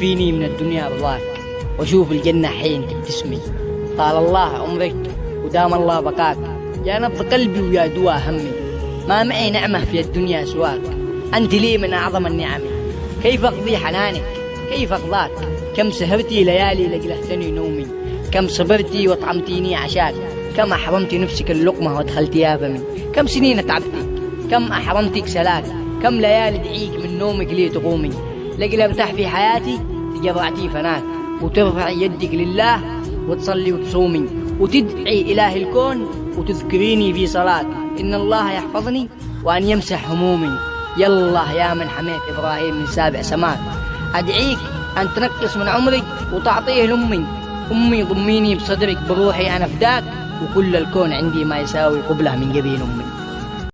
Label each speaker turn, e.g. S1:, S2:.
S1: تكفيني من الدنيا رضاك، واشوف الجنة حين تبتسمي. طال الله عمرك ودام الله بقاك، يا نبض قلبي ويا دوا همي. ما معي نعمة في الدنيا سواك، أنت لي من أعظم النعم. كيف أقضي حنانك كيف أقضاك، كم سهرتي ليالي لجلحتني نومي. كم صبرتي وطعمتيني عشاك، كم أحرمت نفسك اللقمة وادخلتيها فمي. كم سنين تعبتك كم أحرمتك سلاك، كم ليالي دعيك من نومك لي تقومي. لقي لم تحفي حياتي تجرعتي فناك، وترفع يدك لله وتصلي وتصومي، وتدعي إله الكون وتذكريني في صلاة. إن الله يحفظني وأن يمسح همومي. يالله يا من حميت إبراهيم من 7 سماء، أدعيك أن تنقص من عمرك وتعطيه لأمي. أمي ضميني بصدرك بروحي أنا فداك، وكل الكون عندي ما يساوي قبله من جبين أمي.